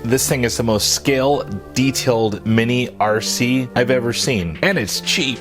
This thing is the most scale detailed mini RC I've ever seen, and it's cheap.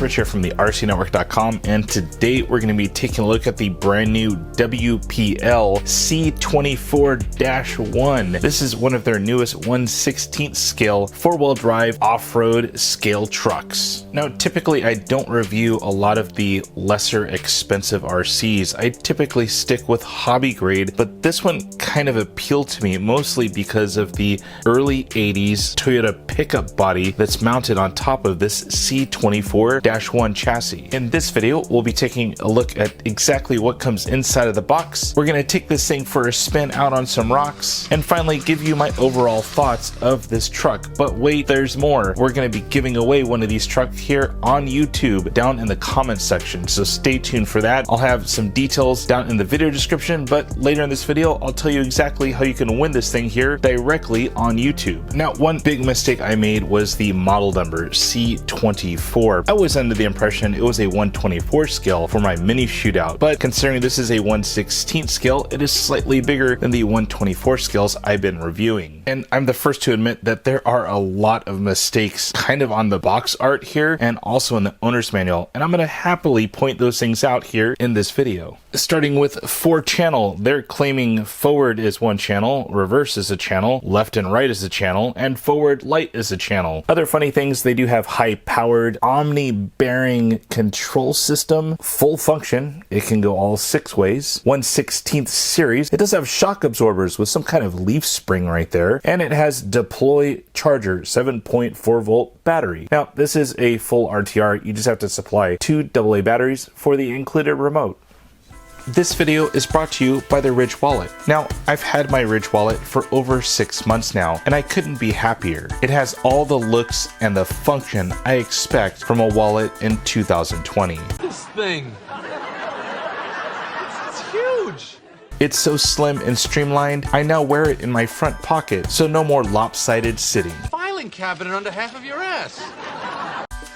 Rich here from the RCNetwork.com, and today we're going to be taking a look at the brand new WPL C24-1. This is one of their newest 1/16 scale four-wheel drive off-road scale trucks. Now, typically I don't review a lot of the lesser expensive RCs. I typically stick with hobby grade, but this one kind of appealed to me mostly because of the early 80s Toyota pickup body that's mounted on top of this C24-1 chassis. In this video, we'll be taking a look at exactly what comes inside of the box. We're going to take this thing for a spin out on some rocks, and finally give you my overall thoughts of this truck. But wait, there's more. We're going to be giving away one of these trucks here on YouTube down in the comments section, so stay tuned for that. I'll have some details down in the video description, but later in this video, I'll tell you exactly how you can win this thing here directly on YouTube. Now, one big mistake I made was the model number C24. I was under the impression it was a 1/24 scale for my mini shootout, but considering this is a 1/16 scale, it is slightly bigger than the 1/24 scales I've been reviewing. And I'm the first to admit that there are a lot of mistakes kind of on the box art here and also in the owner's manual, and I'm going to happily point those things out here in this video. Starting with 4-channel, they're claiming forward is one channel, reverse is a channel, left and right is a channel, and forward light is a channel. Other funny things, they do have high-powered omni-bearing control system, full function. It can go all 6 ways. 1/16 series. It does have shock absorbers with some kind of leaf spring right there, and it has deploy charger 7.4 volt battery. Now, this is a full RTR. You just have to supply 2 AA batteries for the included remote. This video is brought to you by the Ridge Wallet. Now, I've had my Ridge Wallet for over 6 months now, and I couldn't be happier. It has all the looks and the function I expect from a wallet in 2020. This thing, it's huge. It's so slim and streamlined, I now wear it in my front pocket, so no more lopsided sitting. Filing cabinet under half of your ass.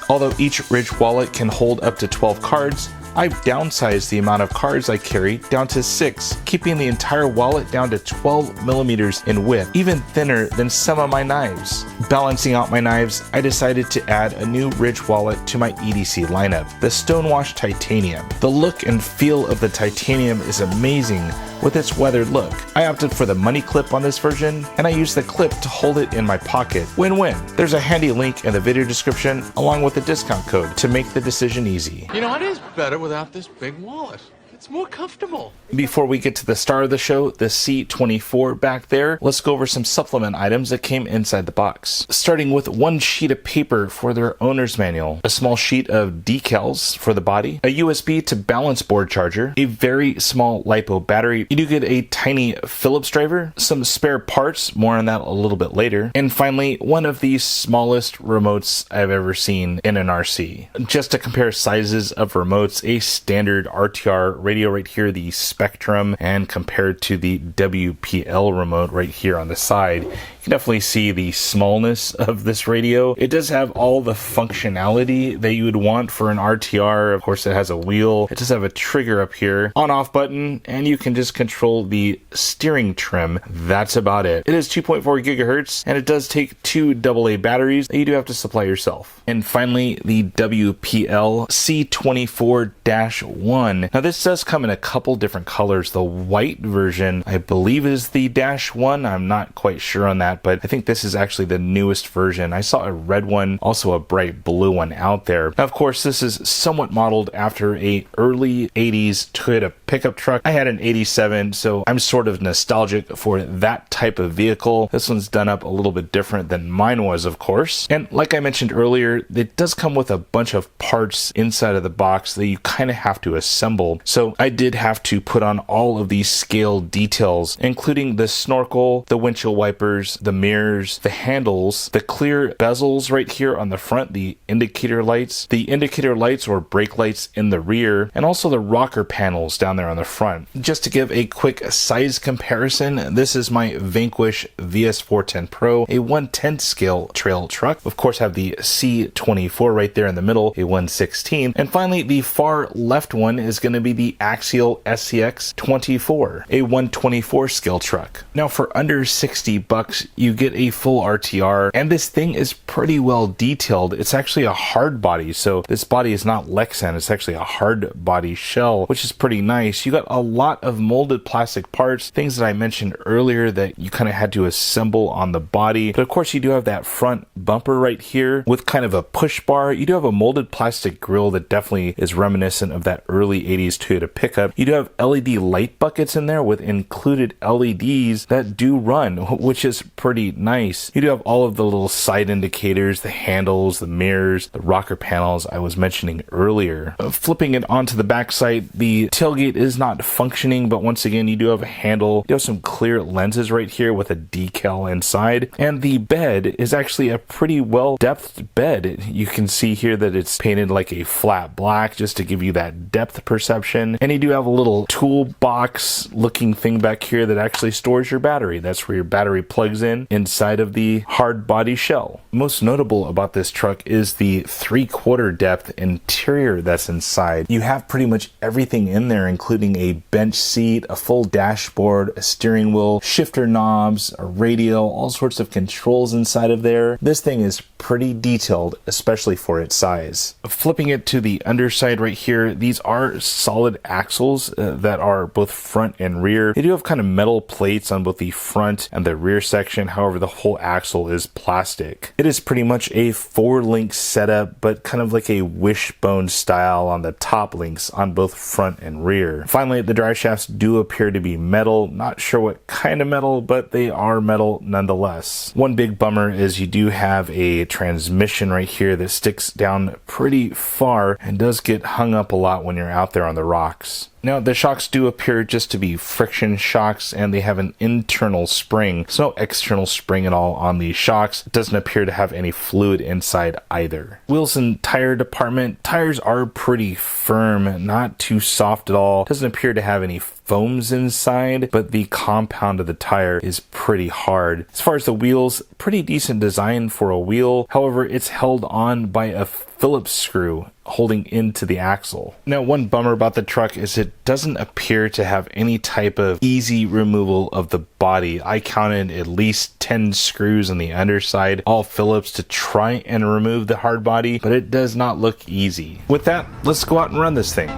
Although each Ridge Wallet can hold up to 12 cards, I've downsized the amount of cards I carry down to 6, keeping the entire wallet down to 12 millimeters in width, even thinner than some of my knives. Balancing out my knives, I decided to add a new Ridge Wallet to my EDC lineup, the Stonewashed Titanium. The look and feel of the titanium is amazing with its weathered look. I opted for the money clip on this version, and I used the clip to hold it in my pocket. Win-win. There's a handy link in the video description along with a discount code to make the decision easy. You know, it is better without this big wallet. It's more comfortable. Before we get to the star of the show, the C24 back there, let's go over some supplement items that came inside the box. Starting with one sheet of paper for their owner's manual, a small sheet of decals for the body, a USB to balance board charger, a very small LiPo battery. You do get a tiny Phillips driver, some spare parts, more on that a little bit later, and finally, one of the smallest remotes I've ever seen in an RC. Just to compare sizes of remotes, a standard RTR radio right here, the Spectrum, and compared to the WPL remote right here on the side, you can definitely see the smallness of this radio. It does have all the functionality that you would want for an RTR. Of course, it has a wheel. It does have a trigger up here, on-off button, and you can just control the steering trim. That's about it. It is 2.4 gigahertz, and it does take 2 AA batteries that you do have to supply yourself. And finally, the WPL C24-1. Now, this does come in a couple different colors. The white version, I believe, is the -1. I'm not quite sure on that, but I think this is actually the newest version. I saw a red one, also a bright blue one out there. Now, of course, this is somewhat modeled after a early 80s Toyota pickup truck. I had an 87, so I'm sort of nostalgic for that type of vehicle. This one's done up a little bit different than mine was, of course. And like I mentioned earlier, it does come with a bunch of parts inside of the box that you kind of have to assemble. So So I did have to put on all of these scale details, including the snorkel, the windshield wipers, the mirrors, the handles, the clear bezels right here on the front, the indicator lights or brake lights in the rear, and also the rocker panels down there on the front. Just to give a quick size comparison, this is my Vanquish VS410 Pro, a 1/10 scale trail truck. Of course, have the C24 right there in the middle, a 1/16. And finally, the far left one is going to be the Axial SCX24, a 1/24 scale truck. Now, for under $60, you get a full RTR, and this thing is pretty well detailed. It's actually a hard body, so this body is not Lexan, it's actually a hard body shell, which is pretty nice. You got a lot of molded plastic parts, things that I mentioned earlier that you kind of had to assemble on the body. But of course, you do have that front bumper right here with kind of a push bar. You do have a molded plastic grille that definitely is reminiscent of that early 80s Toyota pickup. You do have LED light buckets in there with included LEDs that do run, which is pretty nice. You do have all of the little side indicators, the handles, the mirrors, the rocker panels I was mentioning earlier. Flipping it onto the backside, the tailgate is not functioning, but once again, you do have a handle. You have some clear lenses right here with a decal inside, and the bed is actually a pretty well depthed bed. You can see here that it's painted like a flat black just to give you that depth perception, and you do have a little toolbox looking thing back here that actually stores your battery. That's where your battery plugs in inside of the hard body shell. Most notable about this truck is the 3/4 depth interior that's inside. You have pretty much everything in there, including a bench seat, a full dashboard, a steering wheel, shifter knobs, a radio, all sorts of controls inside of there. This thing is pretty detailed, especially for its size. Flipping it to the underside right here, these are solid axles that are both front and rear. They do have kind of metal plates on both the front and the rear section. However, the whole axle is plastic. It is pretty much a 4-link setup, but kind of like a wishbone style on the top links on both front and rear. Finally, the drive shafts do appear to be metal. Not sure what kind of metal, but they are metal nonetheless. One big bummer is you do have a transmission right here that sticks down pretty far and does get hung up a lot when you're out there on the rocks. Now, the shocks do appear just to be friction shocks, and they have an internal spring. So no external spring at all on these shocks. It doesn't appear to have any fluid inside either. Wheels and tire department. Tires are pretty firm, not too soft at all. Doesn't appear to have any foams inside, but the compound of the tire is pretty hard. As far as the wheels, pretty decent design for a wheel. However, it's held on by a Phillips screw holding into the axle. Now, one bummer about the truck is it doesn't appear to have any type of easy removal of the body. I counted at least 10 screws on the underside, all Phillips, to try and remove the hard body, but it does not look easy. With that, let's go out and run this thing.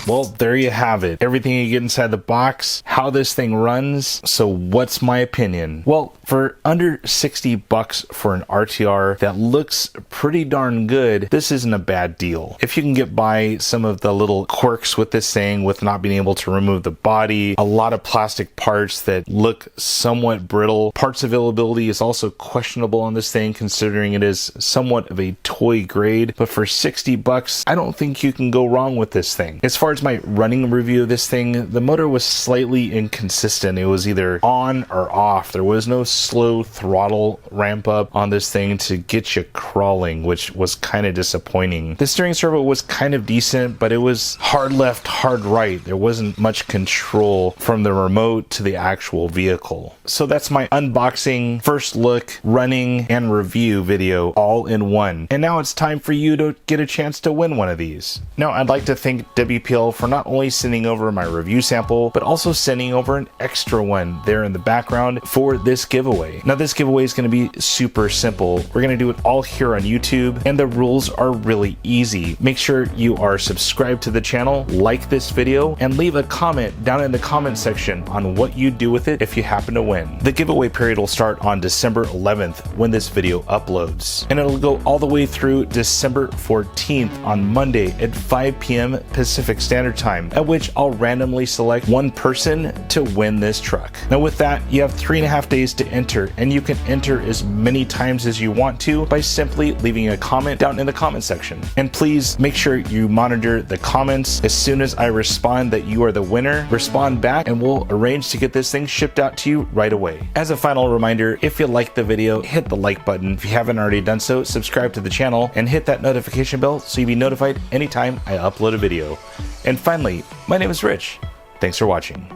Well, there you have it. Everything you get inside the box, how this thing runs. So what's my opinion? Well, for under 60 bucks for an RTR that looks pretty darn good, this isn't a bad deal. If you can get by some of the little quirks with this thing, with not being able to remove the body, a lot of plastic parts that look somewhat brittle, parts availability is also questionable on this thing considering it is somewhat of a toy grade, but for 60 bucks, I don't think you can go wrong with this thing. As far as my running review of this thing, the motor was slightly inconsistent. It was either on or off. There was no slow throttle ramp up on this thing to get you crawling, which was kind of disappointing. The steering servo was kind of decent, but it was hard left, hard right. There wasn't much control from the remote to the actual vehicle. So that's my unboxing, first look, running, and review video all in one. And now it's time for you to get a chance to win one of these. Now, I'd like to thank WPL for not only sending over my review sample, but also sending over an extra one there in the background for this giveaway. Now, this giveaway is going to be super simple. We're going to do it all here on YouTube, and the rules are really easy. Make sure you are subscribed to the channel, like this video, and leave a comment down in the comment section on what you do with it if you happen to win. The giveaway period will start on December 11th when this video uploads, and it'll go all the way through December 14th on Monday at 5 p.m. Pacific Standard Time, at which I'll randomly select one person to win this truck. Now with that, you have 3.5 days to enter, and you can enter as many times as you want to by simply leaving a comment down in the comment section. And please make sure you monitor the comments. As soon as I respond that you are the winner, respond back and we'll arrange to get this thing shipped out to you right away. As a final reminder, if you liked the video, hit the like button. If you haven't already done so, subscribe to the channel and hit that notification bell so you'll be notified anytime I upload a video. And finally, my name is Rich. Thanks for watching.